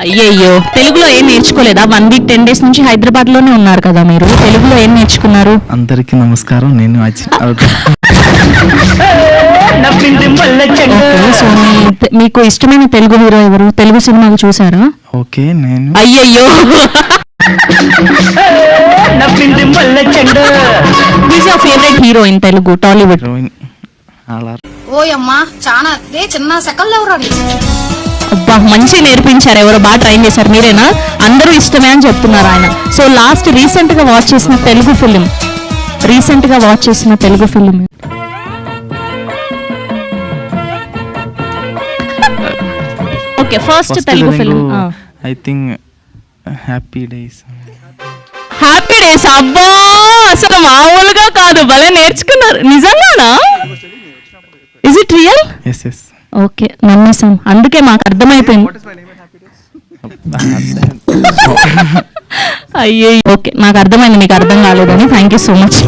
అయ్యయ్యో, తెలుగులో ఏం నేర్చుకోలేదా? 1 వీక్ 10 days నుంచి హైదరాబాద్ లోనే ఉన్నారు కదా మీరు, తెలుగులో ఏం నేర్చుకున్నారు? అందరికీ నమస్కారం. నేను సో మీకు ఇష్టమైన తెలుగు హీరో ఎవరు? తెలుగు సినిమాలు చూసారా? ఓకే, నేను అయ్యయ్యో, favourite hero in Telugu Tollywood? Heroine ఆర్ఆర్. ఓయమ్మా చాలా చిన్న సెకండ్ ఎవరు? అబ్బా, మంచి నేర్పించారు. ఎవరో బాగా ట్రైన్ చేశారు. మీరేనా? అందరూ ఇష్టమే అని చెప్తున్నారు ఆయన. సో లాస్ట్ రీసెంట్ గా వాచ్ చేసిన Telugu film okay, first Telugu film I think happy days. అబ్బా, అసలు మామూలుగా కాదు, భలే నేర్చుకున్నారు. నిజంగానా? Is it real? Yes yes. Okay, నమ్మేసాం. అందుకే మాకు అర్థమైపోయింది. అయ్యో, ఓకే, నాకు అర్థమైంది, మీకు అర్థం కాలేదని. Thank you so much.